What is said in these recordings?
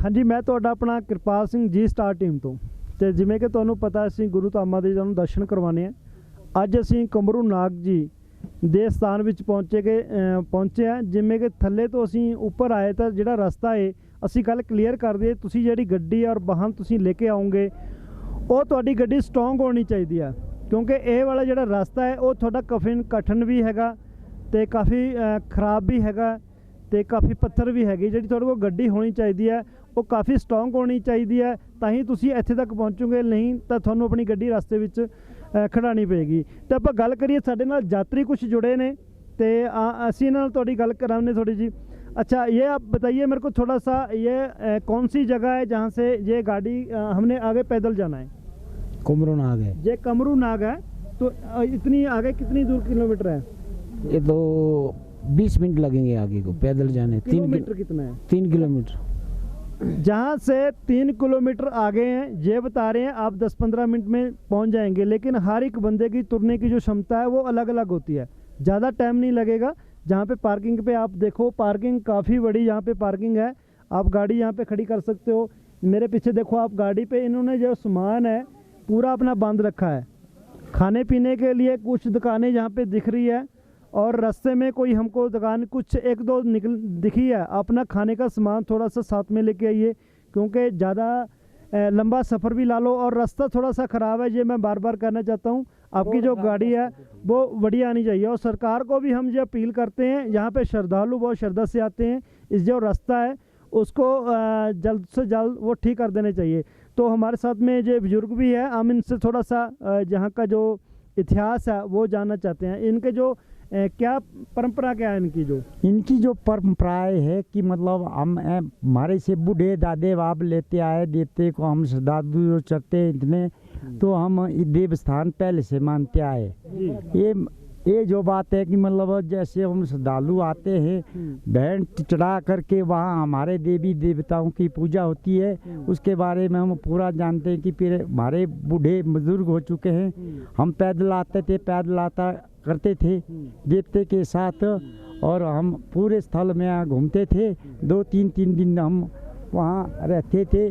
ਹਾਂਜੀ, ਮੈਂ ਤੁਹਾਡਾ ਆਪਣਾ ਕਿਰਪਾਲ ਸਿੰਘ ਜੀ ਸਟਾਰ ਟੀਮ ਤੋਂ। ਤੇ ਜਿਵੇਂ ਕਿ ਤੁਹਾਨੂੰ ਪਤਾ ਅਸੀਂ ਗੁਰੂ ਧਾਮਾਂ ਦੇ ਤੁਹਾਨੂੰ ਦਰਸ਼ਨ ਕਰਵਾਉਣੇ ਆ। ਅੱਜ ਅਸੀਂ ਕਮਰੂ ਨਾਗ ਜੀ ਦੇ ਸਥਾਨ ਵਿੱਚ ਪਹੁੰਚੇ ਆ। ਜਿਵੇਂ ਕਿ ਥੱਲੇ ਤੋਂ ਅਸੀਂ ਉੱਪਰ ਆਏ ਤਾਂ ਜਿਹੜਾ ਰਸਤਾ ਹੈ ਅਸੀਂ ਗੱਲ ਕਲੀਅਰ ਕਰ ਦਈਏ, ਤੁਸੀਂ ਜਿਹੜੀ ਗੱਡੀ ਔਰ ਵਾਹਨ ਤੁਸੀਂ ਲੈ ਕੇ ਆਓਗੇ ਉਹ ਤੁਹਾਡੀ ਗੱਡੀ ਸਟਰੋਂਗ ਹੋਣੀ ਚਾਹੀਦੀ ਆ, ਕਿਉਂਕਿ ਇਹ ਵਾਲਾ ਜਿਹੜਾ ਰਸਤਾ ਹੈ ਉਹ ਤੁਹਾਡਾ ਕਠਿਨ ਵੀ ਹੈਗਾ ਤੇ ਕਾਫੀ ਖਰਾਬ ਵੀ ਹੈਗਾ ਤੇ ਕਾਫੀ ਪੱਥਰ ਵੀ ਹੈਗੇ। ਜਿਹੜੀ ਤੁਹਾਡੇ ਕੋਲ ਗੱਡੀ ਹੋਣੀ ਚਾਹੀਦੀ ਹੈ ਉਹ ਕਾਫੀ ਸਟਰੋਂਗ ਹੋਣੀ ਚਾਹੀਦੀ ਹੈ, ਤਾਂ ਹੀ ਤੁਸੀਂ ਇੱਥੇ ਤੱਕ ਪਹੁੰਚੋਗੇ, ਨਹੀਂ ਤਾਂ ਤੁਹਾਨੂੰ ਆਪਣੀ ਗੱਡੀ ਰਸਤੇ ਵਿੱਚ ਖੜਾਣੀ ਪਏਗੀ। ਤੇ ਆਪਾਂ ਗੱਲ ਕਰੀਏ, ਸਾਡੇ ਨਾਲ ਯਾਤਰੀ ਕੁਝ जुड़े ने तो ਅਸੀਂ ਇਹਨਾਂ ਨਾਲ ਤੁਹਾਡੀ ਗੱਲ कराने थोड़ी जी। अच्छा, ये आप बताइए मेरे को थोड़ा सा, ये कौन सी जगह है जहाँ से ये गाड़ी हमने आगे पैदल जाना है? कमरू नाग है। ये कमरू नाग है, तो इतनी आगे कितनी दूर किलोमीटर है? ये तो 20 मिनट लगेंगे आगे को पैदल जाने। किलोमीटर कितना है? 3 किलोमीटर। जहाँ से 3 किलोमीटर आगे हैं, ये बता रहे हैं आप 10-15 मिनट में पहुँच जाएंगे, लेकिन हर एक बंदे की तुरने की जो क्षमता है वो अलग अलग होती है। ज़्यादा टाइम नहीं लगेगा। जहाँ पे पार्किंग पे आप देखो, पार्किंग काफ़ी बड़ी यहाँ पे पार्किंग है, आप गाड़ी यहाँ पे खड़ी कर सकते हो। मेरे पीछे देखो आप, गाड़ी पे इन्होंने जो सामान है पूरा अपना बांध रखा है। खाने पीने के लिए कुछ दुकानें यहाँ पे दिख रही है, और रास्ते में कोई हमको दुकान कुछ 1-2 दिखी है। अपना खाने का सामान थोड़ा सा साथ में लेके आइए, क्योंकि ज़्यादा लंबा सफ़र भी ला लो और रास्ता थोड़ा सा ख़राब है। ये मैं बार बार कहना चाहता हूँ, आपकी जो गाड़ी है वो बढ़िया आनी चाहिए। और सरकार को भी हम ये अपील करते हैं, यहाँ पे श्रद्धालु बहुत श्रद्धा से आते हैं, इस जो रास्ता है उसको जल्द से जल्द वो ठीक कर देने चाहिए। तो हमारे साथ में जो बुजुर्ग भी है, हम इनसे थोड़ा सा यहाँ का जो इतिहास है वो जानना चाहते हैं। इनके जो क्या परंपरा क्या है इनकी जो परंपराएं है कि मतलब हम हमारे से बूढ़े दादे बाप लेते आए, देवते को हम श्रद्धालु चढ़ते इतने, तो हम देव स्थान पहले से मानते आए। ये जो बात है कि मतलब जैसे हम श्रद्धालु आते हैं, भेंट चढ़ा करके वहाँ हमारे देवी देवताओं की पूजा होती है, उसके बारे में हम पूरा जानते हैं कि फिर हमारे बूढ़े बुजुर्ग हो चुके हैं, हम पैदल आते थे, पैदल आता करते थे देवते के साथ, और हम पूरे स्थल में घूमते थे। 2-3 दिन हम वहाँ रहते थे,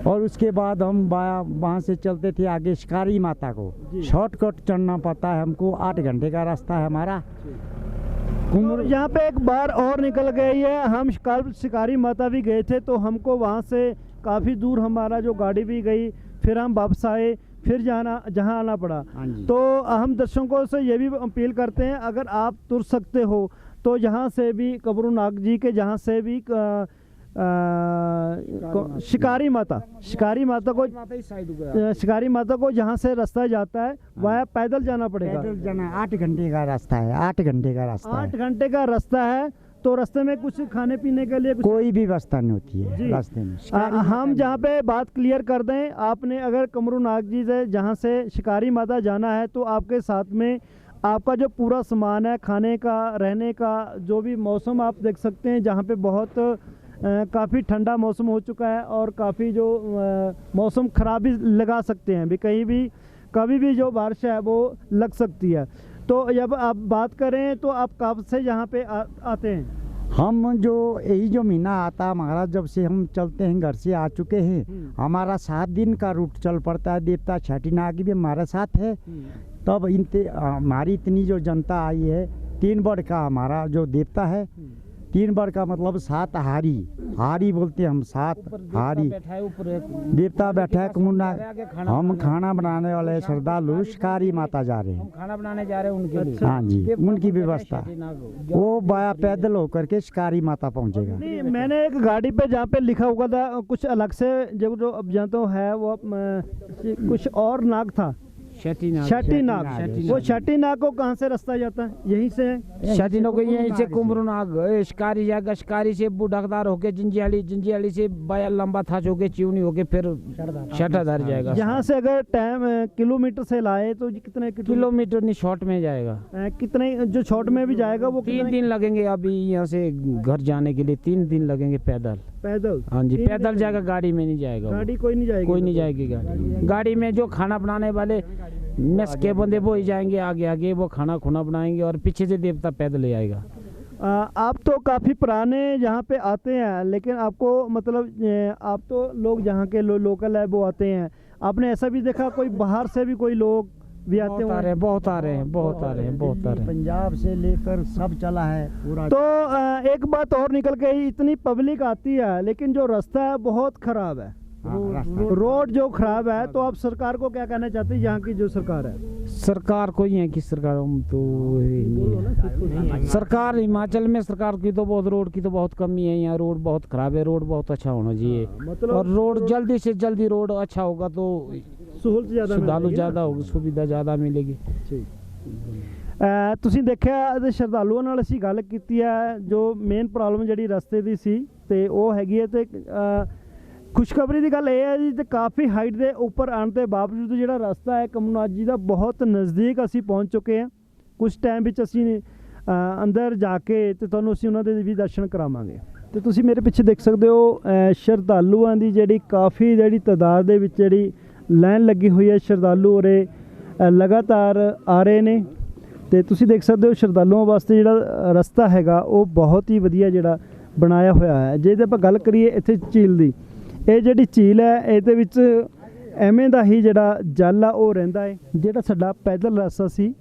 और उसके बाद हम वहाँ से चलते थे आगे शिकारी माता को। शॉर्टकट चढ़ना पड़ता है हमको, 8 घंटे का रास्ता है हमारा। तो यहाँ पे एक बार और निकल गई है, हम कल शिकारी माता भी गए थे, तो हमको वहाँ से काफ़ी दूर हमारा जो गाड़ी भी गई, फिर हम वापस आए, फिर जहाँ आना पड़ा। तो हम दर्शकों से ये भी अपील करते हैं, अगर आप तुर सकते हो तो यहाँ से भी कमरू नाग जी के जहाँ से भी शिकारी माता को जहाँ से रास्ता जाता है वह पैदल जाना पड़ेगा। पैदल जाना 8 घंटे का रास्ता है। 8 घंटे का रास्ता 8 घंटे का रास्ता है। तो रास्ते में कुछ खाने पीने के लिए कोई भी व्यवस्था नहीं होती है रास्ते में। हम जहाँ पे बात क्लियर कर दें, आपने अगर कमरू नाग जी से जहाँ से शिकारी माता जाना है, तो आपके साथ में आपका जो पूरा सामान है, खाने का, रहने का, जो भी मौसम आप देख सकते हैं, जहाँ पे बहुत काफ़ी ठंडा मौसम हो चुका है, और काफ़ी जो मौसम ख़राब भी लगा सकते हैं, भी कभी भी जो बारिश है वो लग सकती है। तो जब आप बात करें तो आप कब से यहाँ पे आते हैं? हम जो यही जो महीना आता हमारा, जब से हम चलते हैं घर से आ चुके हैं, हमारा 7 दिन का रूट चल पड़ता है। देवता छठी नाग भी हमारे साथ है। तब हमारी इतनी जो जनता आई है, 3 बड़ का हमारा जो देवता है, 3 बड़ का मतलब 7 हारी बोलते हैं हम, 7 हारी देवता बैठा है कमरू नाग। हम खाना बनाने वाले श्रद्धालु शिकारी माता जा रहे हैं, खाना बनाने जा रहे हैं उनके लिए। हाँ जी, उनकी व्यवस्था वो बाया पैदल होकर के शिकारी माता पहुंचेगा। नहीं, मैंने एक गाड़ी पे जहाँ पे लिखा हुआ था कुछ अलग से, जो अब जहाँ तो है वो कुछ और नाग था, छठी नाग। वो छठी नाग को कहाँ से रास्ता जाता है? यहीं से है छठी नाग को, यहीं से कमरू नाग शिकारी जाएगा, शिकारी से बूढ़ाकदार होके जिंजियाली से बाया लंबा था होके चिवनी होके फिर शटाधार जाएगा। यहाँ से अगर टाइम किलोमीटर से लाए तो कितने किलोमीटर नहीं, शॉर्ट में जाएगा। कितने जो शॉर्ट में भी जाएगा वो 3 दिन लगेंगे। अभी यहाँ से घर जाने के लिए 3 दिन लगेंगे पैदल। हाँ जी, पैदल जाएगा, गाड़ी में नहीं जाएगा। गाड़ी कोई नहीं जाएगी गाड़ी में जो खाना बनाने वाले मेस के बंदे वो ही जाएंगे, आगे वो खाना बनाएंगे, और पीछे से देवता पैदल ले आएगा। आप तो काफ़ी पुराने यहाँ पे आते हैं, लेकिन आपको मतलब आप तो लोग जहाँ के लोकल है वो आते हैं। आपने ऐसा भी देखा कोई बाहर से भी कोई लोग भी आते बहुत आ रहे हैं? हैं, बहुत आ रहे हैं, बहुत आ रहे हैं, बहुत आ रहे हैं। पंजाब से लेकर सब चला है पूरा। तो एक बात और निकल के आई, इतनी पब्लिक आती है लेकिन जो रास्ता है बहुत ख़राब है। रोड जो खराब है, तो आप सरकार को क्या कहना चाहते हैं, यहाँ की जो सरकार है? सरकार को ही है कि सरकार हम तो सरकार हिमाचल में सरकार की तो बहुत रोड की तो बहुत कमी है। यहाँ रोड बहुत खराब है, रोड बहुत अच्छा होना चाहिए। मतलब और रोड जल्दी से जल्दी रोड अच्छा होगा तो सहूलत ज़्यादा श्रद्धालु मिलेगी ना? ज़्यादा होगी, सुविधा ज़्यादा मिलेगी। ਤੁਸੀਂ ਦੇਖਿਆ ਤੇ ਸ਼ਰਧਾਲੂਆਂ ਨਾਲ ਅਸੀਂ ਗੱਲ ਕੀਤੀ ਹੈ। ਜੋ ਮੇਨ ਪ੍ਰੋਬਲਮ ਜਿਹੜੀ ਰਸਤੇ ਦੀ ਸੀ ਤੇ ਉਹ ਹੈਗੀ ਹੈ। ਤੇ ਖੁਸ਼ਖਬਰੀ ਦੀ ਗੱਲ ਇਹ ਹੈ ਜੀ, ਤੇ ਕਾਫੀ ਹਾਈਟ ਦੇ ਉੱਪਰ ਆਉਣ ਦੇ ਬਾਵਜੂਦ ਜਿਹੜਾ ਰਸਤਾ ਹੈ ਕਮਲਨਾਥ ਜੀ ਦਾ ਬਹੁਤ ਨਜ਼ਦੀਕ ਅਸੀਂ ਪਹੁੰਚ ਚੁੱਕੇ ਹਾਂ। ਕੁਝ ਟਾਈਮ ਵਿੱਚ ਅਸੀਂ ਅੰਦਰ ਜਾ ਕੇ ਤੇ ਤੁਹਾਨੂੰ ਅਸੀਂ ਉਹਨਾਂ ਦੇ ਵੀ ਦਰਸ਼ਨ ਕਰਾਵਾਂਗੇ। ਤੇ ਤੁਸੀਂ ਮੇਰੇ ਪਿੱਛੇ ਦੇਖ ਸਕਦੇ ਹੋ ਸ਼ਰਧਾਲੂਆਂ ਦੀ ਜਿਹੜੀ ਕਾਫੀ ਜਿਹੜੀ ਤਾਦਾਦ ਦੇ ਵਿੱਚ ਜਿਹੜੀ ਲਾਈਨ ਲੱਗੀ ਹੋਈ ਹੈ। ਸ਼ਰਧਾਲੂ ਉਰੇ ਲਗਾਤਾਰ ਆ ਰਹੇ ਨੇ ਤੇ ਤੁਸੀਂ ਦੇਖ ਸਕਦੇ ਹੋ ਸ਼ਰਧਾਲੂਆਂ ਵਾਸਤੇ ਜਿਹੜਾ ਰਸਤਾ ਹੈਗਾ ਉਹ ਬਹੁਤ ਹੀ ਵਧੀਆ ਜਿਹੜਾ ਬਣਾਇਆ ਹੋਇਆ ਹੈ। ਜੇ ਆਪਾਂ ਗੱਲ ਕਰੀਏ ਇੱਥੇ ਝੀਲ ਦੀ, ਇਹ ਜਿਹੜੀ ਝੀਲ ਹੈ ਇਹਦੇ ਵਿੱਚ ਐਵੇਂ ਦਾ ਹੀ ਜਿਹੜਾ ਜਲ ਆ ਉਹ ਰਹਿੰਦਾ ਹੈ। ਜਿਹੜਾ ਸਾਡਾ ਪੈਦਲ ਰਸਤਾ ਸੀ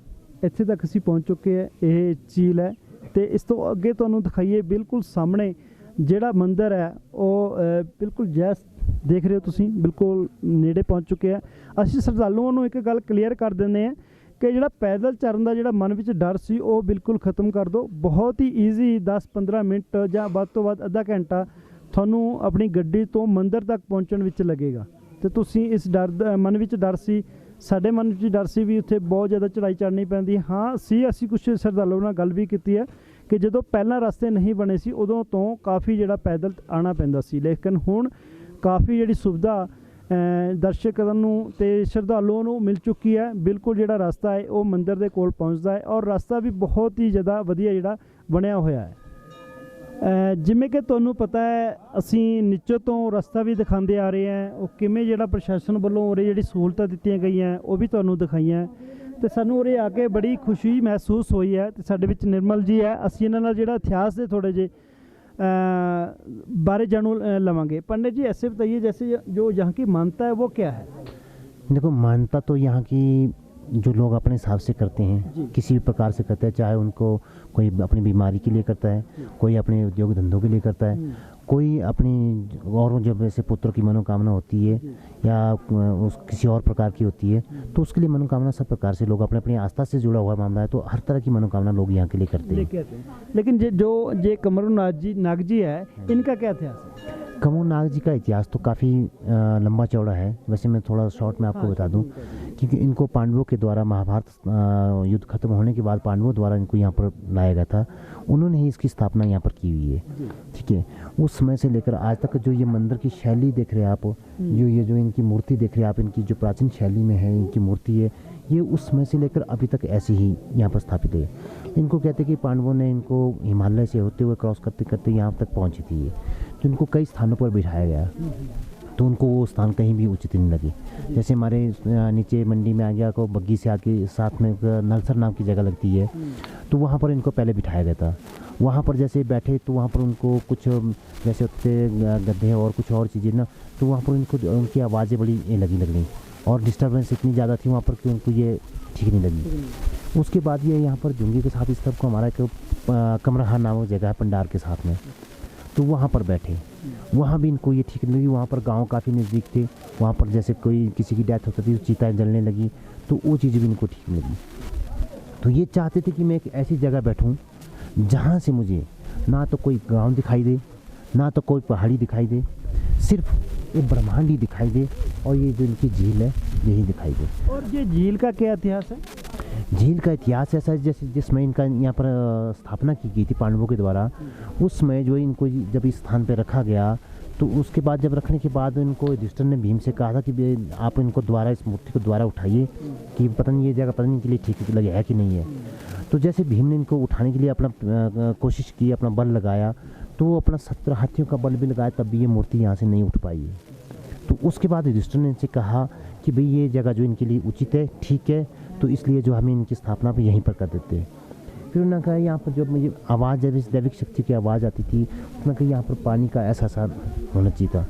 ਇੱਥੇ ਤੱਕ ਅਸੀਂ ਪਹੁੰਚ ਚੁੱਕੇ ਹਾਂ। ਇਹ ਝੀਲ ਹੈ ਤੇ ਇਸ ਤੋਂ ਅੱਗੇ ਤੁਹਾਨੂੰ ਦਿਖਾਈਏ ਬਿਲਕੁਲ ਸਾਹਮਣੇ ਜਿਹੜਾ ਮੰਦਿਰ ਹੈ ਉਹ ਬਿਲਕੁਲ ਜੈਸ ਦੇਖ ਰਹੇ ਹੋ ਤੁਸੀਂ, ਬਿਲਕੁਲ ਨੇੜੇ ਪਹੁੰਚ ਚੁੱਕੇ ਆ। ਅਸੀਂ ਸ਼ਰਧਾਲੂਆਂ ਨੂੰ ਇੱਕ ਗੱਲ ਕਲੀਅਰ ਕਰ ਦਿੰਦੇ ਹਾਂ ਕਿ ਜਿਹੜਾ ਪੈਦਲ ਚੱਲਣ ਦਾ ਜਿਹੜਾ ਮਨ ਵਿੱਚ ਡਰ ਸੀ ਉਹ ਬਿਲਕੁਲ ਖਤਮ ਕਰ ਦਿਓ। ਬਹੁਤ ਹੀ ਈਜ਼ੀ 10-15 ਮਿੰਟ ਜਾਂ ਵੱਧ ਤੋਂ ਵੱਧ ਅੱਧਾ ਘੰਟਾ ਤੁਹਾਨੂੰ ਆਪਣੀ ਗੱਡੀ ਤੋਂ ਮੰਦਿਰ ਤੱਕ ਪਹੁੰਚਣ ਵਿੱਚ ਲੱਗੇਗਾ। ਤੇ ਤੁਸੀਂ ਇਸ ਡਰ ਮਨ ਵਿੱਚ ਡਰ ਸੀ, ਸਾਡੇ ਮਨ ਵਿੱਚ ਡਰ ਸੀ ਵੀ ਉੱਥੇ ਬਹੁਤ ਜ਼ਿਆਦਾ ਚੜ੍ਹਾਈ ਚੜ੍ਹਨੀ ਪੈਂਦੀ। ਹਾਂ ਅਸੀਂ ਕੁਝ ਸ਼ਰਧਾਲੂਆਂ ਨਾਲ ਗੱਲ ਵੀ ਕੀਤੀ ਹੈ ਕਿ ਜਦੋਂ ਪਹਿਲਾਂ ਰਸਤੇ ਨਹੀਂ ਬਣੇ ਸੀ ਉਦੋਂ ਤੋਂ ਕਾਫੀ ਜਿਹੜਾ ਪੈਦਲ ਆਉਣਾ ਪੈਂਦਾ ਸੀ, ਲੇਕਿਨ ਹੁਣ ਕਾਫੀ ਜਿਹੜੀ ਸੁਵਿਧਾ ਦਰਸ਼ਕਾਂ ਨੂੰ ਤੇ ਸ਼ਰਧਾਲੂਆਂ ਨੂੰ ਮਿਲ ਚੁੱਕੀ ਹੈ। ਬਿਲਕੁਲ ਜਿਹੜਾ ਰਸਤਾ ਹੈ ਉਹ ਮੰਦਿਰ ਦੇ ਕੋਲ ਪਹੁੰਚਦਾ ਹੈ ਔਰ ਰਸਤਾ ਵੀ ਬਹੁਤ ਹੀ ਜ਼ਿਆਦਾ ਵਧੀਆ ਜਿਹੜਾ ਬਣਿਆ ਹੋਇਆ ਹੈ। ਜਿਵੇਂ ਕਿ ਤੁਹਾਨੂੰ ਪਤਾ ਹੈ ਅਸੀਂ ਨੀਚੇ ਤੋਂ ਰਸਤਾ ਵੀ ਦਿਖਾਉਂਦੇ ਆ ਰਹੇ ਹਾਂ, ਉਹ ਕਿਵੇਂ ਜਿਹੜਾ ਪ੍ਰਸ਼ਾਸਨ ਵੱਲੋਂ ਉਰੇ ਜਿਹੜੀ ਸਹੂਲਤਾਂ ਦਿੱਤੀਆਂ ਗਈਆਂ ਉਹ ਵੀ ਤੁਹਾਨੂੰ ਦਿਖਾਈਆਂ। ਤੇ ਸਾਨੂੰ ਉਰੇ ਆ ਕੇ ਬੜੀ ਖੁਸ਼ੀ ਮਹਿਸੂਸ ਹੋਈ ਹੈ। ਤੇ ਸਾਡੇ ਵਿੱਚ ਨਿਰਮਲ ਜੀ ਹੈ, ਅਸੀਂ ਇਹਨਾਂ ਨਾਲ ਜਿਹੜਾ ਇਤਿਹਾਸ ਦੇ ਥੋੜੇ ਜਿਹੇ बारे जानू लवांगे। पंडित जी ऐसे बताइए, जैसे जो यहाँ की मान्यता है वो क्या है? देखो, मान्यता तो यहाँ की जो लोग अपने हिसाब से करते हैं, किसी भी प्रकार से करते हैं, चाहे उनको कोई अपनी बीमारी के लिए करता है, कोई अपने उद्योग धंधों के लिए करता है, कोई अपनी और जब ऐसे पुत्र की मनोकामना होती है या उस किसी और प्रकार की होती है तो उसके लिए मनोकामना सब प्रकार से लोग अपने अपनी आस्था से जुड़ा हुआ मामला है तो हर तरह की मनोकामना लोग यहाँ के लिए करते हैं। लेकिन जो कमरूनाथ नाग जी है, इनका क्या इतिहास है? कमरू नाग जी का इतिहास तो काफ़ी लंबा चौड़ा है। वैसे मैं थोड़ा शॉर्ट में आपको बता दूं, क्योंकि इनको पांडवों के द्वारा महाभारत युद्ध खत्म होने के बाद पांडवों द्वारा इनको यहाँ पर लाया गया था। उन्होंने ही इसकी स्थापना यहाँ पर की हुई है। ठीक है, उस समय से लेकर आज तक जो ये मंदिर की शैली देख रहे हैं आप, जो इनकी मूर्ति देख रहे हैं आप, इनकी जो प्राचीन शैली में है इनकी मूर्ति है, ये उस समय से लेकर अभी तक ऐसे ही यहाँ पर स्थापित है। इनको कहते हैं कि पांडवों ने इनको हिमालय से होते हुए क्रॉस करते करते यहाँ तक पहुँची थी ये, तो इनको कई स्थानों पर बिठाया गया तो उनको वो स्थान कहीं भी उचित नहीं लगे। जैसे हमारे नीचे मंडी में आ गया को बग्गी से आके साथ में नलसर नाम की जगह लगती है, तो वहाँ पर इनको पहले बिठाया गया था। वहाँ पर जैसे बैठे तो वहाँ पर उनको कुछ जैसे होते गड्ढे और कुछ और चीज़ें ना, तो वहाँ पर उनकी आवाज़ें बड़ी लगनी और डिस्टर्बेंस इतनी ज़्यादा थी वहाँ पर कि उनको ये ठीक नहीं लगी। उसके बाद ये यहाँ पर जुंगी के साथ इस तरफ को हमारा एक कमरहा नामक जगह है पंडार के साथ में, तो वहाँ पर बैठे, वहाँ भी इनको ये ठीक नहीं लगी। वहाँ पर गांव काफ़ी नज़दीक थे, वहाँ पर जैसे कोई किसी की डेथ होती थी चिताएं जलने लगी तो वो चीज़ भी इनको ठीक नहीं लगी। तो ये चाहते थे कि मैं एक ऐसी जगह बैठूं जहाँ से मुझे ना तो कोई गांव दिखाई दे, ना तो कोई पहाड़ी दिखाई दे, सिर्फ ये ब्रह्मांड ही दिखाई दे और ये जो इनकी झील है यही दिखाई दे। और ये झील का क्या इतिहास है? झील का इतिहास ऐसा है जैसे जिसमें इनका यहाँ पर स्थापना की गई थी पांडवों के द्वारा, उस समय जो इनको जब इस स्थान पर रखा गया तो उसके बाद जब रखने के बाद इनको युधिष्ठिर ने भीम से कहा था कि आप इनको द्वारा इस मूर्ति को द्वारा उठाइए कि पता नहीं ये जगह पता नहीं के लिए ठीक लगे है कि नहीं है। तो जैसे भीम ने इनको उठाने के लिए अपना कोशिश की, अपना बल लगाया, तो वो अपना 17 हाथियों का बल भी लगाया तब भी ये मूर्ति यहाँ से नहीं उठ पाई है। तो उसके बाद युधिष्ठिर ने इनसे कहा कि भाई ये जगह जो इनके लिए उचित है, ठीक है, तो इसलिए जो हमें इनकी स्थापना भी यहीं पर कर देते हैं। फिर उन्होंने कहा यहाँ पर जब मुझे आवाज़ जब इस दैविक शक्ति की आवाज़ आती थी, उन्होंने कहा यहाँ पर पानी का ऐसा सा होना चाहिए था।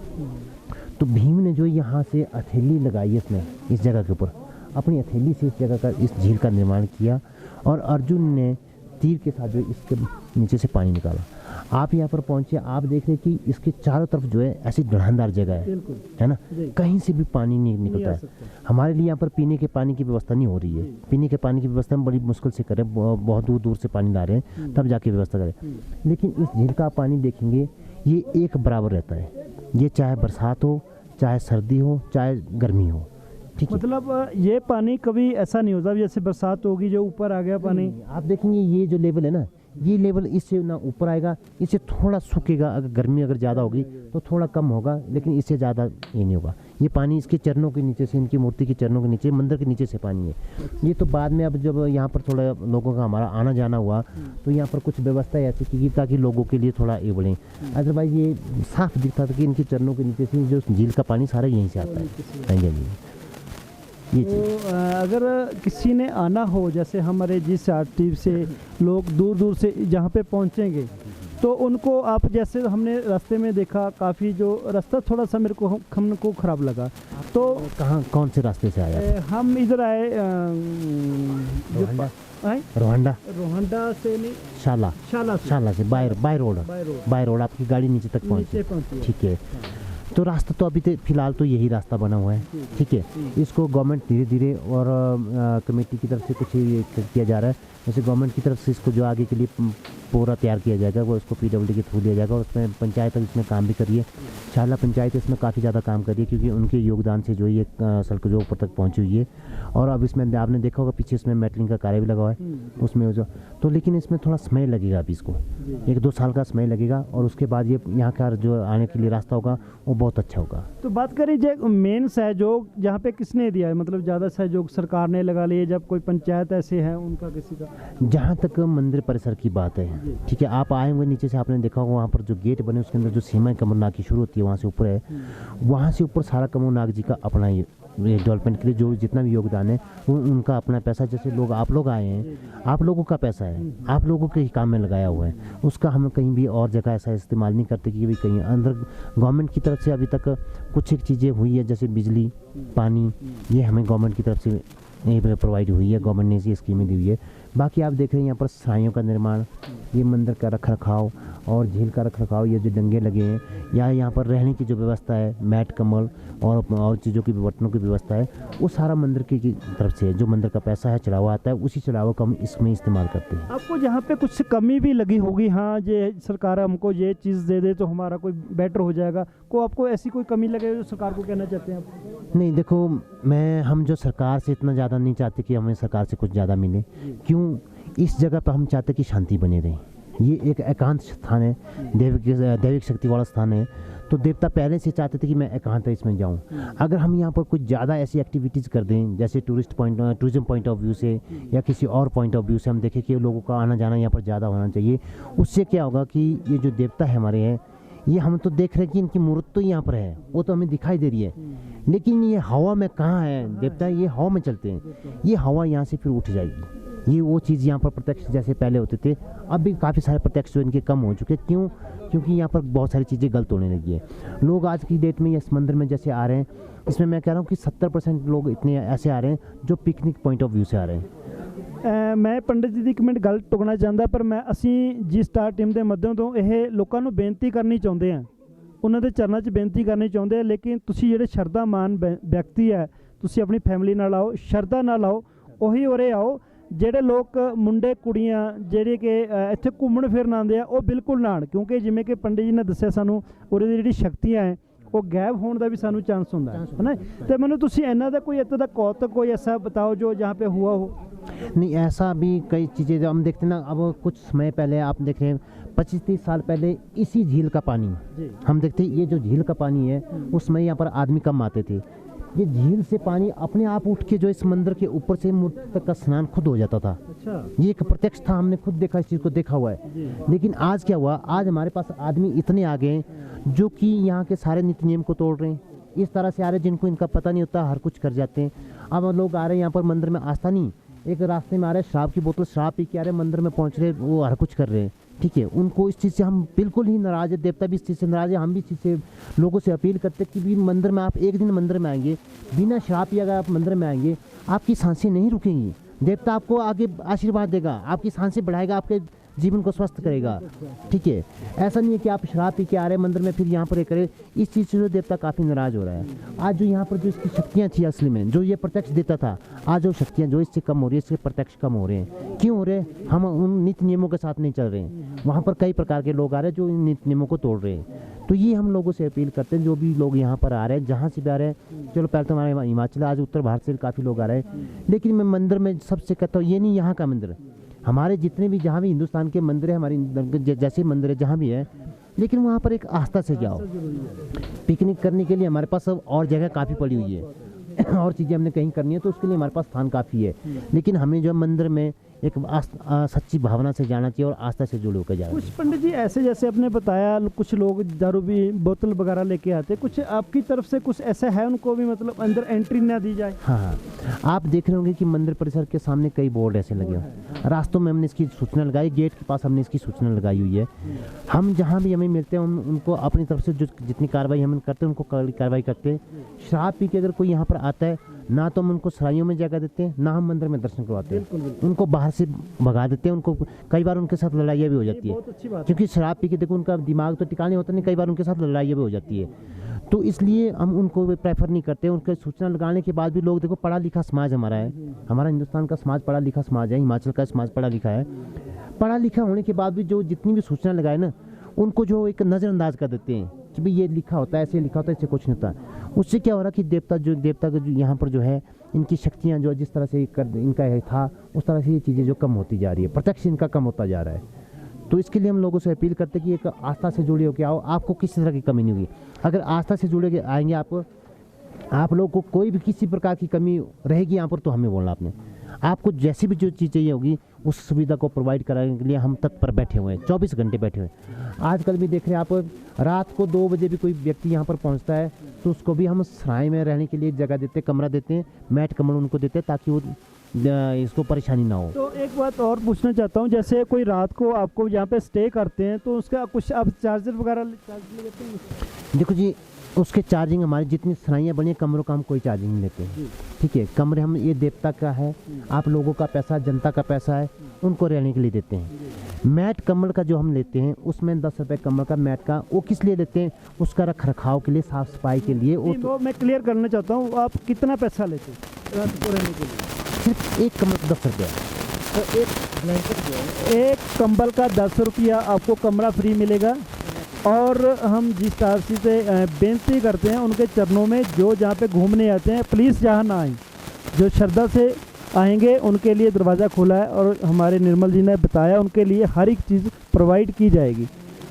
तो भीम ने जो यहाँ से हथेली लगाई इसने इस जगह के ऊपर, अपनी हथेली से इस जगह का, इस झील का निर्माण किया, और अर्जुन ने तीर के साथ जो इसके नीचे से पानी निकाला। आप यहाँ पर पहुँचे, आप देख रहे कि इसके चारों तरफ जो है ऐसी ढलानदार जगह है ना, कहीं से भी पानी नहीं निकलता है। हमारे लिए यहाँ पर पीने के पानी की व्यवस्था नहीं हो रही है। पीने के पानी की व्यवस्था हम बड़ी मुश्किल से करें, बहुत दूर दूर से पानी ला रहे हैं तब जाके व्यवस्था करें। लेकिन इस झील का पानी देखेंगे, ये एक बराबर रहता है। ये चाहे बरसात हो, चाहे सर्दी हो, चाहे गर्मी हो, ठीक है। मतलब ये पानी कभी ऐसा नहीं होता जैसे बरसात होगी जो ऊपर आ गया पानी। आप देखेंगे ये जो लेवल है ना, ये लेवल इससे ना ऊपर आएगा, इससे थोड़ा सूखेगा। अगर गर्मी अगर ज़्यादा होगी तो थोड़ा कम होगा, लेकिन इससे ज़्यादा ये नहीं होगा। ये पानी इसके चरणों के नीचे से, इनकी मूर्ति के चरणों के नीचे, मंदिर के नीचे से पानी है। ये तो बाद में अब जब यहाँ पर थोड़ा लोगों का हमारा आना जाना हुआ तो यहाँ पर कुछ व्यवस्था ऐसी की ताकि लोगों के लिए थोड़ा ये बढ़े। अदरवाइज ये साफ दिखता था कि इनके चरणों के नीचे से जो झील का पानी सारा यहीं से आता है। हाँ जी। तो अगर किसी ने आना हो, जैसे हमारे जिस टीम से लोग दूर दूर से जहाँ पे पहुँचेंगे, तो उनको आप, जैसे हमने रास्ते में देखा काफ़ी जो रास्ता थोड़ा सा मेरे को हमको ख़राब लगा, तो कहाँ कौन से रास्ते से आया? हम इधर आए रोहंडा से नहीं, शाला से बाय रोड आपकी गाड़ी नीचे तक पहुँची, ठीक है। तो रास्ता तो अभी तो फिलहाल तो यही रास्ता बना हुआ है, ठीक है। इसको गवर्नमेंट धीरे धीरे और कमेटी की तरफ से कुछ ये किया जा रहा है। जैसे गवर्नमेंट की तरफ से इसको जो आगे के लिए पूरा तैयार किया जाएगा, वो इसको PWD के थ्रू दिया जाएगा, और उसमें पंचायत इसमें काम भी करिए। शाला पंचायत इसमें काफ़ी ज़्यादा काम करिए, क्योंकि उनके योगदान से जो ये सड़क जो ऊपर तक पहुँची हुई है। और अब इसमें आपने देखा होगा पीछे इसमें मेटलिंग का कार्य भी लगा हुआ है उसमें जो, तो लेकिन इसमें थोड़ा समय लगेगा अभी, इसको 1-2 साल का समय लगेगा, और उसके बाद ये यहाँ का जो आने के लिए रास्ता होगा वो बहुत अच्छा होगा। तो बात करें जो मेन सहयोग जहाँ पे किसने दिया है, मतलब ज़्यादा सहयोग सरकार ने लगा लिया, जब कोई पंचायत ऐसे है उनका किसी का? जहाँ तक मंदिर परिसर की बात है, ठीक है, आप आएंगे नीचे से, आपने देखा होगा वहाँ पर जो गेट बने उसके अंदर जो सीमा कमरनाग की शुरू होती है वहाँ से ऊपर है, वहाँ से ऊपर सारा कमरनाग जी का अपना ये डेवलपमेंट के लिए जो जितना भी योगदान है वो उनका अपना पैसा। जैसे लोग आप लोग आए हैं, आप लोगों का पैसा है, आप लोगों के ही काम में लगाया हुआ है, उसका हम कहीं भी और जगह ऐसा इस्तेमाल नहीं करते कि भाई कहीं अंदर। गवर्नमेंट की तरफ से अभी तक कुछ एक चीज़ें हुई है, जैसे बिजली, पानी, ये हमें गवर्नमेंट की तरफ से प्रोवाइड हुई है, गवर्नमेंट ने ये स्कीमें दी हुई है। बाकी आप देख रहे हैं यहाँ पर सरायों का निर्माण, ये मंदिर का रखरखाव और झील का रखरखाव, ये जो डंगे लगे हैं, या यहाँ पर रहने की जो व्यवस्था है, मैट कम्बल और चीज़ों की बर्तनों की व्यवस्था है, वो सारा मंदिर की तरफ से है। जो मंदिर का पैसा है, चढ़ावा आता है, उसी चढ़ावा का हम इसमें इस्तेमाल करते हैं। आपको जहाँ पे कुछ कमी भी लगी होगी, हाँ ये सरकार हमको ये चीज़ दे दे तो हमारा कोई बेटर हो जाएगा, को आपको ऐसी कोई कमी लगे जो सरकार को कहना चाहते हैं आप? नहीं, देखो हम जो सरकार से इतना ज़्यादा नहीं चाहते कि हमें सरकार से कुछ ज़्यादा मिले। क्यों? इस जगह पर हम चाहते कि शांति बनी रहे। ये एक एकांत स्थान है, दैविक शक्ति वाला स्थान है, तो देवता पहले से चाहते थे कि मैं एकांत इसमें जाऊं। अगर हम यहाँ पर कुछ ज़्यादा ऐसी एक्टिविटीज़ कर दें, जैसे टूरिज्म पॉइंट ऑफ व्यू से या किसी और पॉइंट ऑफ व्यू से हम देखें कि लोगों का आना जाना यहाँ पर ज़्यादा होना चाहिए, उससे क्या होगा कि ये जो देवता है हमारे हैं, ये हम तो देख रहे हैं कि इनकी मूर्त तो यहाँ पर है, वो तो हमें दिखाई दे रही है, लेकिन ये हवा में कहाँ है देवता? ये हवा में चलते हैं, ये हवा यहाँ से फिर उठ जाएगी। ये वो चीज़ यहाँ पर प्रत्यक्ष जैसे पहले होते थे, अब भी काफ़ी सारे प्रत्यक्ष जो इनके कम हो चुके। क्यों? क्योंकि यहाँ पर बहुत सारी चीज़ें गलत होने लगी है। लोग आज की डेट में इस मंदिर में जैसे आ रहे हैं, इसमें मैं कह रहा हूँ कि 70% लोग इतने ऐसे आ रहे हैं जो पिकनिक पॉइंट ऑफ व्यू से आ रहे हैं। मैं पंडित जी ਦੀ ਇੱਕ ਮਿੰਟ ਗੱਲ ਟੁਕਣਾ ਚਾਹੁੰਦਾ, ਪਰ ਮੈਂ ਅਸੀਂ ਜੀ ਸਟਾਰ ਟੀਮ ਦੇ ਮਾਧਿਅਮ ਤੋਂ ਇਹ ਲੋਕਾਂ ਨੂੰ ਬੇਨਤੀ ਕਰਨੀ ਚਾਹੁੰਦੇ ਹਾਂ, ਉਹਨਾਂ ਦੇ ਚਰਨਾਂ 'ਚ ਬੇਨਤੀ ਕਰਨੀ ਚਾਹੁੰਦੇ ਆ। ਲੇਕਿਨ ਤੁਸੀਂ ਜਿਹੜੇ ਸ਼ਰਧਾਮਾਨ ਵਿਅਕਤੀ ਹੈ, ਤੁਸੀਂ ਆਪਣੀ ਫੈਮਿਲੀ ਨਾਲ ਆਓ, ਸ਼ਰਧਾ ਨਾਲ ਆਓ, ਉਹੀ ਉਰੇ ਆਓ। ਜਿਹੜੇ ਲੋਕ ਮੁੰਡੇ ਕੁੜੀਆਂ ਜਿਹੜੇ ਕਿ ਇੱਥੇ ਘੁੰਮਣ ਫਿਰਨ ਆਉਂਦੇ ਆ, ਉਹ ਬਿਲਕੁਲ ਨਾ ਆਉਣ, ਕਿਉਂਕਿ ਜਿਵੇਂ ਕਿ ਪੰਡਿਤ ਜੀ ਨੇ ਦੱਸਿਆ ਸਾਨੂੰ ਉਰੇ ਦੀ ਜਿਹੜੀ ਸ਼ਕਤੀਆਂ ਹੈ ਉਹ ਗਾਇਬ ਹੋਣ ਦਾ भी सानू चांस ਹੁੰਦਾ है ना। तो मैंने ਤੁਸੀਂ ਇਹਨਾਂ ਦਾ कोई इतना कौतक कोई ऐसा बताओ जो जहाँ पे हुआ हो। नहीं, ऐसा भी कई चीज़ें जो हम देखते हैं ना, अब कुछ समय पहले आप देख रहे हैं 25-30 साल पहले इसी झील का पानी हम देखते, ये जो झील का पानी है उस समय यहाँ पर आदमी कम आते थे। ये झील से पानी अपने आप उठ के जो इस मंदिर के ऊपर से मूर्ति तक का स्नान खुद हो जाता था। अच्छा, ये एक प्रत्यक्ष था, हमने खुद देखा, इस चीज़ को देखा हुआ है। लेकिन आज क्या हुआ? आज हमारे पास आदमी इतने आ गए जो कि यहाँ के सारे नीति नियम को तोड़ रहे हैं, इस तरह से आ रहे हैं जिनको इनका पता नहीं होता, हर कुछ कर जाते हैं। अब लोग आ रहे हैं यहाँ पर मंदिर में, आस्था नहीं, एक रास्ते में आ रहे हैं, शराब की बोतल शराब पी के आ रहे हैं, मंदिर में पहुंच रहे, वो हर कुछ कर रहे हैं, ठीक है। उनको इस चीज़ से हम बिल्कुल ही नाराज़ है, देवता भी इस चीज़ से नाराज़ है, हम भी इस चीज़ से लोगों से अपील करते हैं कि भी मंदिर में आप एक दिन मंदिर में आएंगे, बिना शराब पिए अगर आप मंदिर में आएंगे, आपकी सांसें नहीं रुकेंगी, देवता आपको आगे आशीर्वाद देगा, आपकी सांसें बढ़ाएगा, आपके जीवन को स्वस्थ करेगा, ठीक है। ऐसा नहीं है कि आप शराब पी के आ रहे हैं मंदिर में फिर यहाँ पर ये करें, इस चीज़ से जो देवता काफ़ी नाराज़ हो रहा है। आज जो यहाँ पर जो इसकी शक्तियाँ थी असली में, जो ये प्रत्यक्ष देता था, आज जो शक्तियाँ जो इससे कम हो रही है, इससे प्रत्यक्ष कम हो रहे हैं। क्यों हो रहे हैं? हम उन नीति नियमों के साथ नहीं चल रहे हैं। वहाँ पर कई प्रकार के लोग आ रहे हैं जो इन नीति नियमों को तोड़ रहे हैं। तो ये हम लोगों से अपील करते हैं, जो भी लोग यहाँ पर आ रहे हैं, जहाँ से भी आ रहे हैं, चलो पहले तो हमारे हिमाचल, आज उत्तर भारत से काफ़ी लोग आ रहे हैं, लेकिन मैं मंदिर में सबसे कहता हूँ, ये नहीं यहाँ का मंदिर, हमारे जितने भी जहाँ भी हिंदुस्तान के मंदिर है, हमारी जैसे मंदिर है जहाँ भी है, लेकिन वहाँ पर एक आस्था से जाओ। पिकनिक करने के लिए हमारे पास अब और जगह काफ़ी पड़ी हुई है और चीज़ें हमने कहीं करनी है तो उसके लिए हमारे पास स्थान काफ़ी है, लेकिन हमें जो मंदिर में एक सच्ची भावना से जाना चाहिए और आस्था से जुड़े होकर जाना कुछ चाहिए। पंडित जी ऐसे जैसे आपने बताया, कुछ लोग दारू भी बोतल वगैरह लेके आते, कुछ आपकी तरफ से कुछ ऐसा है उनको भी मतलब अंदर एंट्री ना दी जाए? हाँ, आप देख रहे होंगे कि मंदिर परिसर के सामने कई बोर्ड ऐसे लगे हैं, रास्तों में हमने इसकी सूचना लगाई, गेट के पास हमने इसकी सूचना लगाई हुई है। हम जहाँ भी हमें मिलते हैं उनको अपनी तरफ से जो जितनी कार्रवाई हम करते हैं उनको कार्रवाई करते हैं। शराब पी के अगर कोई यहाँ पर आता है, ना तो हम उनको सराइयों में जगह देते हैं, ना हम मंदिर में दर्शन करवाते हैं, उनको बाहर से भगा देते हैं। उनको कई बार उनके साथ लड़ाइयाँ भी हो जाती है, क्योंकि शराब पी के देखो उनका दिमाग तो टिकाने होता नहीं, कई बार उनके साथ लड़ाइयाँ भी हो जाती है। तो इसलिए हम उनको प्रेफर नहीं करते। उनके सूचना लगाने के बाद भी लोग, देखो पढ़ा लिखा समाज हमारा है, हमारा हिंदुस्तान का समाज पढ़ा लिखा समाज है, हिमाचल का समाज पढ़ा लिखा है। पढ़ा लिखा होने के बाद भी जो जितनी भी सूचना लगाए ना, उनको जो एक नज़रअंदाज कर देते हैं कि भाई ये लिखा होता है, ऐसे लिखा होता है, इससे कुछ नहीं होता। उससे क्या हो रहा है कि देवता का जो यहाँ पर जो है, इनकी शक्तियाँ जो जिस तरह से इनका था, उस तरह से ये चीज़ें जो कम होती जा रही है, प्रत्यक्ष इनका कम होता जा रहा है। तो इसके लिए हम लोगों से अपील करते हैं कि एक आस्था से जुड़े होकर आओ, आपको किसी तरह की कमी नहीं होगी। अगर आस्था से जुड़े आएंगे आप लोगों को कोई भी किसी प्रकार की कमी रहेगी यहाँ पर, तो हमें बोलना आपने, आपको जैसी भी जो चीज़ चाहिए होगी उस सुविधा को प्रोवाइड कराने के लिए हम तत्पर बैठे हुए हैं, 24 घंटे बैठे हुए हैं। आजकल भी देख रहे हैं आप, रात को 2 बजे भी कोई व्यक्ति यहाँ पर पहुँचता है तो उसको भी हम सराय में रहने के लिए जगह देते हैं, कमरा देते हैं, मैट कमल उनको देते हैं, ताकि वो इसको परेशानी ना हो। तो एक बात और पूछना चाहता हूँ, जैसे कोई रात को आपको यहाँ पे स्टे करते हैं तो उसका कुछ आप चार्जर वगैरह चार्ज लेते हैं? देखो जी, उसके चार्जिंग हमारी जितनी सराइयाँ बनी हैं, कमरों का हम कोई चार्जिंग नहीं लेते हैं, ठीक है। कमरे हम, ये देवता का है, आप लोगों का पैसा, जनता का पैसा है, उनको रहने के लिए देते हैं। मैट कमल का जो हम लेते हैं उसमें 10 रुपये कमल का मैट का, वो किस लिए लेते हैं? उसका रख रखाव के लिए, साफ सफाई के लिए। वो मैं क्लियर करना चाहता हूँ, आप कितना पैसा लेते हैं रात को रहने के लिए? सिर्फ एक कमल का 10 रुपये। तो एक ब्लैंकेट जो है, एक कंबल का 10 रुपया आपको कमरा फ्री मिलेगा। और हम जिस तारसी से बेनती करते हैं उनके चरणों में, जो जहाँ पे घूमने आते हैं प्लीज़ जहाँ ना आएँ, जो श्रद्धा से आएंगे उनके लिए दरवाज़ा खुला है, और हमारे निर्मल जी ने बताया उनके लिए हर एक चीज़ प्रोवाइड की जाएगी।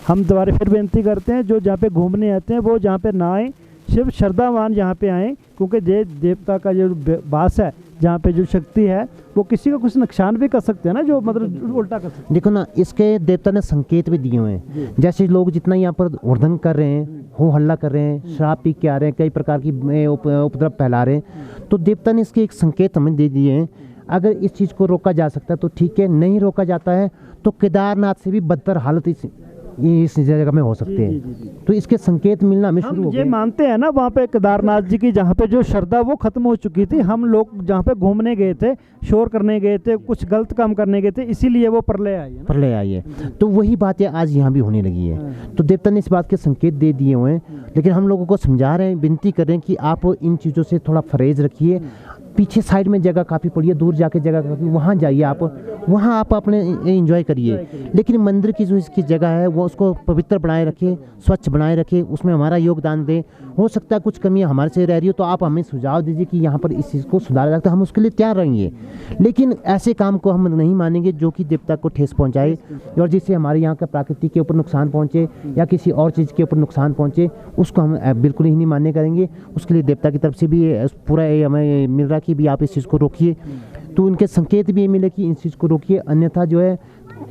हम दोबारा फिर बेनती करते हैं, जो जहाँ पे घूमने आते हैं वो जहाँ पे ना आएँ, सिर्फ श्रद्धावान यहाँ पे आएँ, क्योंकि देवता का जो वास है, जहाँ पे जो शक्ति है, वो किसी का कुछ नुकसान भी कर सकते हैं ना, जो मतलब उल्टा कर सकते हैं। देखो ना, इसके देवता ने संकेत भी दिए हुए हैं। जैसे लोग जितना यहाँ पर उर्दंग कर रहे हैं, हो हल्ला कर रहे हैं, शराब पी के आ रहे हैं, कई प्रकार की उपद्रव फैला रहे हैं, तो देवता ने इसके एक संकेत हमें दे दिए हैं। अगर इस चीज़ को रोका जा सकता है तो ठीक है, नहीं रोका जाता है तो केदारनाथ से भी बदतर हालत इस जगह में हो सकते हैं। तो इसके संकेत मिलना हमें शुरू हो गए। ये मानते हैं ना, वहाँ पे केदारनाथ जी की जहाँ पे जो श्रद्धा वो खत्म हो चुकी थी। हम लोग जहाँ पे घूमने गए थे, शोर करने गए थे, कुछ गलत काम करने गए थे, इसीलिए वो प्रलय आई है। प्रलय आई है, तो वही बातें आज यहाँ भी होने लगी है। तो देवता ने इस बात के संकेत दे दिए हुए हैं, लेकिन हम लोगों को समझा रहे हैं, विनती कर रहे हैं कि आप इन चीज़ों से थोड़ा परहेज रखिए। पीछे साइड में जगह काफ़ी पड़ी है, दूर जाके जगह काफ़ी, वहाँ जाइए आप, वहाँ आप अपने एंजॉय करिए। लेकिन मंदिर की जो इसकी जगह है वो उसको पवित्र बनाए रखें, स्वच्छ बनाए रखें, उसमें हमारा योगदान दें। हो सकता है कुछ कमियाँ हमारे से रह रही हो तो आप हमें सुझाव दीजिए कि यहाँ पर इस चीज़ को सुधारा जा सकता है, हम उसके लिए तैयार रहेंगे। लेकिन ऐसे काम को हम नहीं मानेंगे जो कि देवता को ठेस पहुँचाए और जिससे हमारे यहाँ का प्रकृति के ऊपर नुकसान पहुँचे या किसी और चीज़ के ऊपर नुकसान पहुँचे, उसको हम बिल्कुल ही नहीं मान्य करेंगे। उसके लिए देवता की तरफ से भी पूरा हमें मिल रहा कि भी आप इस चीज़ को रोकिए। तो उनके संकेत भी ये मिले कि इस चीज़ को रोकिए, अन्यथा जो है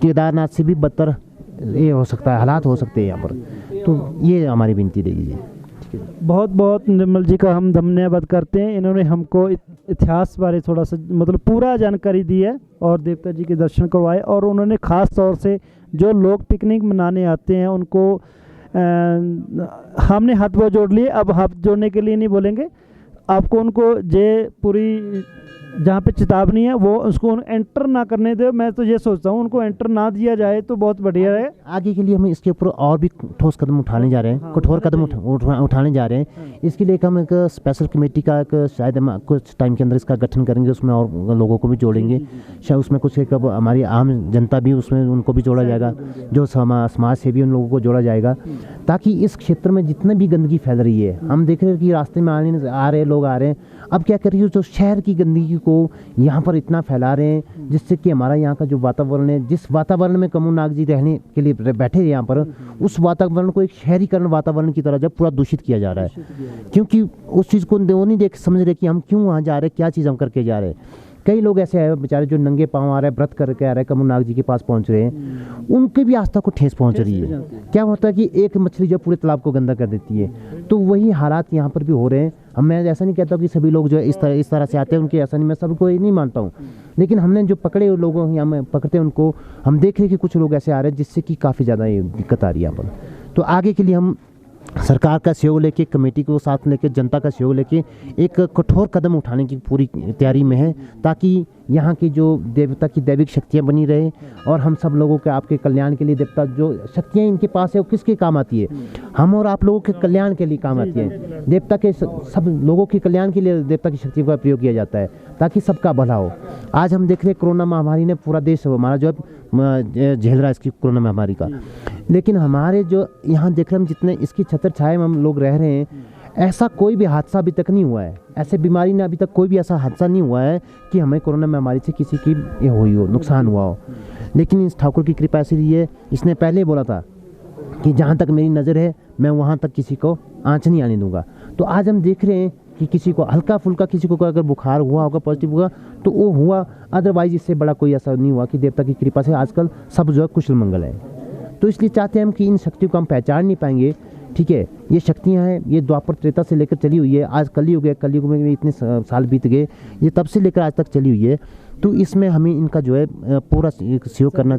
केदारनाथ से भी बदतर ये हो सकता है, हालात हो सकते हैं यहाँ पर। तो ये हमारी विनती रहेगी जी। बहुत बहुत निर्मल जी का हम धन्यवाद करते हैं, इन्होंने हमको इतिहास बारे थोड़ा सा मतलब पूरा जानकारी दी है और देवता जी के दर्शन करवाए। और उन्होंने ख़ास तौर से जो लोग पिकनिक मनाने आते हैं उनको हमने हाथ वो जोड़ लिए, अब हाथ जोड़ने के लिए नहीं बोलेंगे आपको, उनको जे पूरी जहाँ पे चेतावनी है वो उसको एंटर ना करने दे। मैं तो ये सोचता हूँ उनको एंटर ना दिया जाए तो बहुत बढ़िया है। आगे के लिए हम इसके ऊपर और भी ठोस कदम उठाने जा रहे हैं, हाँ, कठोर कदम उठाने जा रहे हैं। इसके लिए हम एक स्पेशल कमेटी का एक शायद हम कुछ टाइम के अंदर इसका गठन करेंगे, उसमें और लोगों को भी जोड़ेंगे। शायद उसमें कुछ एक हमारी आम जनता भी उसमें उनको भी जोड़ा जाएगा, जो समाज से भी उन लोगों को जोड़ा जाएगा, ताकि इस क्षेत्र में जितनी भी गंदगी फैल रही है, हम देख रहे हैं कि रास्ते में आ रहे लोग आ रहे हैं, अब क्या करिए जो शहर की गंदगी को यहाँ पर इतना फैला रहे हैं, जिससे कि हमारा यहाँ का जो वातावरण है, जिस वातावरण में कमल नाग जी रहने के लिए बैठे हैं यहाँ पर, उस वातावरण को एक शहरीकरण वातावरण की तरह जब पूरा दूषित किया जा रहा है, क्योंकि उस चीज़ को वो नहीं समझ रहे कि हम क्यों वहाँ जा रहे हैं, क्या चीज़ हम करके जा रहे हैं। कई लोग ऐसे हैं बेचारे जो नंगे पाँव आ रहे हैं, व्रत करके आ रहे हैं, कमल नाग जी के पास पहुँच रहे हैं, उनके भी आस्था को ठेस पहुँच रही है। क्या होता है कि एक मछली जो पूरे तालाब को गंदा कर देती है, तो वही हालात यहाँ पर भी हो रहे हैं। मैं ऐसा नहीं कहता कि सभी लोग जो है इस तरह से आते हैं, उनके ऐसा नहीं, मैं सबको ये नहीं मानता हूँ, लेकिन हमने जो पकड़े हुए लोगों यहाँ में पकड़ते हैं उनको हम देख रहे हैं कि कुछ लोग ऐसे आ रहे हैं जिससे कि काफ़ी ज़्यादा ये दिक्कत आ रही है यहाँ पर। तो आगे के लिए हम सरकार का सहयोग लेके, कमेटी को साथ लेके, जनता का सहयोग लेके एक कठोर कदम उठाने की पूरी तैयारी में है, ताकि यहाँ की जो देवता की दैविक शक्तियाँ बनी रहे और हम सब लोगों के आपके कल्याण के लिए देवता जो शक्तियाँ इनके पास है वो किसके काम आती है, हम और आप लोगों के कल्याण के लिए काम आती है। देवता के सब लोगों के कल्याण के लिए देवता की शक्ति का प्रयोग किया जाता है, ताकि सबका भला हो। आज हम देख रहे हैं कोरोना महामारी ने पूरा देश हमारा जो है झेल रहा है इसकी कोरोना महामारी का, लेकिन हमारे जो यहाँ देख रहे हैं हम जितने इसकी छत्र छाया में हम लोग रह रहे हैं, ऐसा कोई भी हादसा अभी तक नहीं हुआ है, ऐसे बीमारी ने अभी तक कोई भी ऐसा हादसा नहीं हुआ है कि हमें कोरोना महामारी से किसी की ये हुई हो, नुकसान हुआ हो। लेकिन इस ठाकुर की कृपा ऐसी रही है, इसने पहले ही बोला था कि जहाँ तक मेरी नज़र है मैं वहाँ तक किसी को आँच नहीं आने दूंगा। तो आज हम देख रहे हैं कि किसी को हल्का फुल्का किसी को अगर बुखार हुआ होगा, पॉजिटिव हुआ तो वो हुआ, अदरवाइज इससे बड़ा कोई ऐसा नहीं हुआ कि देवता की कृपा से आजकल सब जो है कुशल मंगल है। तो इसलिए चाहते हैं हम कि इन शक्तियों को हम पहचान नहीं पाएंगे, ठीक है। ये शक्तियाँ हैं, ये द्वापर त्रेता से लेकर चली हुई है, आज कलयुग है, कलयुग में भी इतने साल बीत गए, ये तब से लेकर आज तक चली हुई है। तो इसमें हमें इनका जो है पूरा सहयोग करना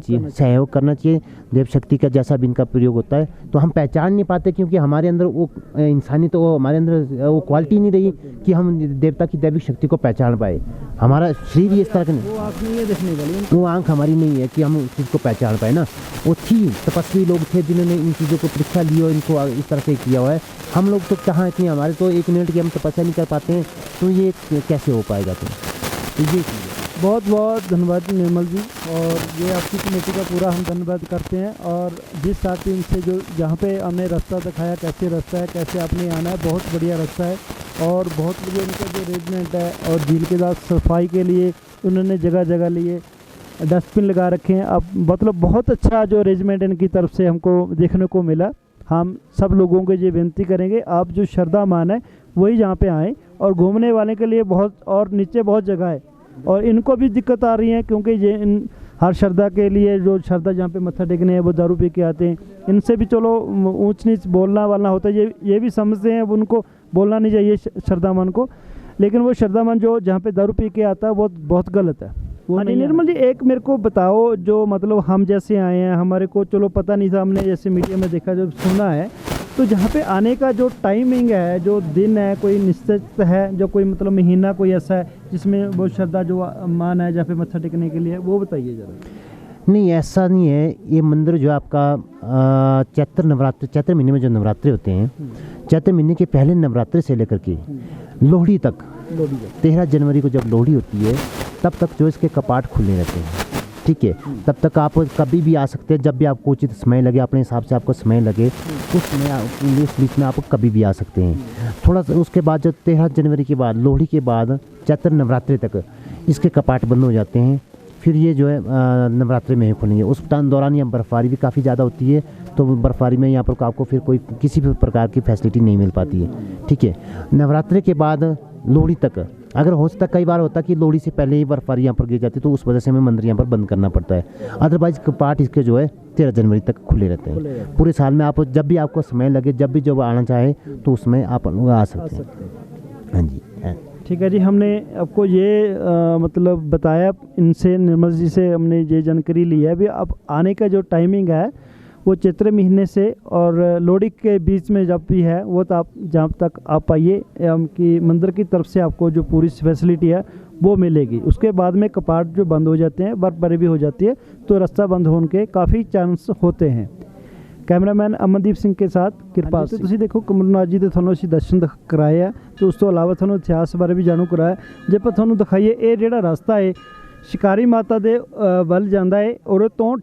चाहिए, देव शक्ति का जैसा भी इनका प्रयोग होता है। तो हम पहचान नहीं पाते क्योंकि हमारे अंदर वो इंसानी तो वो हमारे अंदर वो क्वालिटी नहीं रही कि हम देवता की दैविक शक्ति को पहचान पाए। हमारा शरीर ही इस तरह का नहीं, वो आँख नहीं है देखने वाली, वो आँख हमारी नहीं है कि हम उस चीज़ को पहचान पाए ना। वो थी तपस्वी लोग थे जिन्होंने इन चीज़ों को परीक्षा ली और इनको इस तरह से किया हुआ है। हम लोग तो कहाँ इतनी, हमारे तो 1 मिनट की हम तपस्या नहीं कर पाते हैं, तो ये कैसे हो पाएगा। तो ये बहुत बहुत धन्यवाद निर्मल जी, और ये आपकी कमेटी का पूरा हम धन्यवाद करते हैं। और जिस साथी इनसे जो जहाँ पे हमने रास्ता दिखाया, कैसे रास्ता है, कैसे आपने आना है, बहुत बढ़िया रास्ता है। और बहुत बढ़िया इनका जो अरेंजमेंट है, और झील के साथ सफाई के लिए उन्होंने जगह जगह लिए डस्टबिन लगा रखे हैं। अब मतलब बहुत अच्छा जो अरेंजमेंट इनकी तरफ से हमको देखने को मिला। हम सब लोगों को ये विनती करेंगे, आप जो श्रद्धामान है वही यहाँ पे आएँ, और घूमने वाले के लिए बहुत, और नीचे बहुत जगह है, और इनको भी दिक्कत आ रही है क्योंकि ये हर श्रद्धा के लिए जो श्रद्धा जहाँ पे मत्था टेकने हैं वो दारू पी के आते हैं। इनसे भी चलो ऊंच नीच बोलना वालना होता है, ये भी समझते हैं, उनको बोलना नहीं चाहिए श्रद्धामान को, लेकिन वो श्रद्धामान जो जहाँ पे दारू पी के आता है वो बहुत गलत है। हाँ निर्मल जी, एक मेरे को बताओ, जो मतलब हम जैसे आए हैं, हमारे को चलो पता नहीं था, हमने जैसे मीडिया में देखा, जब सुना है, तो जहाँ पे आने का जो टाइमिंग है, जो दिन है, कोई निश्चित है, जो कोई मतलब महीना कोई ऐसा है जिसमें वो श्रद्धा जो मान है जहाँ पे मत्था टेकने के लिए, वो बताइए ज़रा। नहीं, ऐसा नहीं है। ये मंदिर जो आपका चैत्र महीने में जो नवरात्रे होते हैं, चैत्र महीने के पहले नवरात्रे से लेकर के लोहड़ी तक, 13 जनवरी को जब लोहड़ी होती है तब तक जो इसके कपाट खुले रहते हैं, ठीक है। तब तक आप कभी भी आ सकते हैं, जब भी आपको उचित समय लगे, अपने हिसाब से आपको समय लगे, उस समय इस बीच में आप कभी भी आ सकते हैं। थोड़ा सा उसके बाद जो 13 जनवरी के बाद, लोहड़ी के बाद चैत्र नवरात्रि तक इसके कपाट बंद हो जाते हैं। फिर ये जो है नवरात्रि में ही खुलेंगे। उस दौरान यहाँ बर्फ़बारी भी काफ़ी ज़्यादा होती है, तो बर्फ़बारी में यहाँ पर आपको फिर कोई किसी भी प्रकार की फैसिलिटी नहीं मिल पाती है, ठीक है। नवरात्रि के बाद लोहड़ी तक, अगर हो सकता, कई बार होता है कि लोहड़ी से पहले ही बर्फ़बारी यहाँ पर गिर जाती है, तो उस वजह से हमें मंदिर यहाँ पर बंद करना पड़ता है। अदरवाइज कपाट इसके जो है 13 जनवरी तक खुले रहते हैं। पूरे साल में आप जब भी आपको समय लगे, जब भी जब आना चाहे, तो उसमें आप आ सकते हैं। हाँ जी, हाँ। ठीक है जी, हमने आपको ये मतलब बताया, इनसे निर्मल जी से हमने ये जानकारी ली है। अभी अब आने का जो टाइमिंग है वो चैत्र महीने से और लोहड़ी के बीच में जब भी है वो, तो आप जहाँ तक आप आइए कि मंदिर की तरफ से आपको जो पूरी फैसिलिटी है वो मिलेगी। उसके बाद में कपाट जो बंद हो जाते हैं, बर्फबारी भी हो जाती है, तो रास्ता बंद होने के काफ़ी चांस होते हैं। कैमरामैन अमनदीप ਸਿੰਘ के साथ ਕਿਰਪਾਲ ਸਿੰਘ। ਤੁਸੀਂ ਦੇਖੋ ਕਮਰਨਾਥ ਜੀ ਦੇ ਤੁਹਾਨੂੰ ਅਸੀਂ ਦਰਸ਼ਨ ਕਰਾਏ ਆ, ਤੇ ਉਸ ਤੋਂ ਇਲਾਵਾ ਤੁਹਾਨੂੰ ਇਤਿਹਾਸ ਬਾਰੇ ਵੀ ਜਾਣੂ ਕਰਾਇਆ। ਜੇ ਆਪਾਂ ਤੁਹਾਨੂੰ ਦਿਖਾਈਏ, ਇਹ ਜਿਹੜਾ ਰਸਤਾ ਹੈ ਸ਼ਿਕਾਰੀ ਮਾਤਾ ਦੇ ਵੱਲ ਜਾਂਦਾ ਹੈ, ਔਰ ਤੋਂ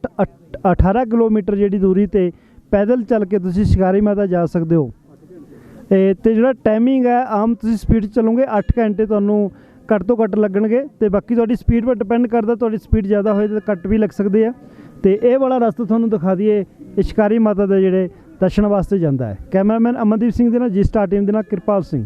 18 ਕਿਲੋਮੀਟਰ ਜਿਹੜੀ ਦੂਰੀ ਤੇ ਪੈਦਲ ਚੱਲ ਕੇ ਤੁਸੀਂ ਸ਼ਿਕਾਰੀ ਮਾਤਾ ਜਾ ਸਕਦੇ ਹੋ। ਤੇ ਜਿਹੜਾ ਟਾਈਮਿੰਗ ਹੈ, ਆਮ ਤੁਸੀਂ ਸਪੀਡ ਚੱਲੋਗੇ 8 ਘੰਟੇ ਤੁਹਾਨੂੰ ਘੱਟ ਤੋਂ ਘੱਟ ਲੱਗਣਗੇ, ਤੇ ਬਾਕੀ ਤੁਹਾਡੀ ਸਪੀਡ 'ਤੇ ਡਿਪੈਂਡ ਕਰਦਾ, ਤੁਹਾਡੀ ਸਪੀਡ ਜ਼ਿਆਦਾ ਹੋਏ ਤਾਂ ਘੱਟ ਵੀ ਲੱਗ ਸਕਦੇ ਆ। ਤੇ ਇਹ ਵਾਲਾ ਰਸਤਾ ਤੁਹਾਨੂੰ ਦਿਖਾ ਦਈਏ, ਇਹ ਸ਼ਿਕਾਰੀ ਮਾਤਾ ਦੇ ਜਿਹੜੇ ਦਰਸ਼ਨ ਵਾਸਤੇ ਜਾਂਦਾ ਹੈ। ਕੈਮਰਾਮੈਨ ਅਮਨਦੀਪ ਸਿੰਘ ਦੇ ਨਾਲ ਜੀ ਸਟਾਰ ਟੀਮ ਦੇ ਨਾਲ ਕਿਰਪਾਲ ਸਿੰਘ।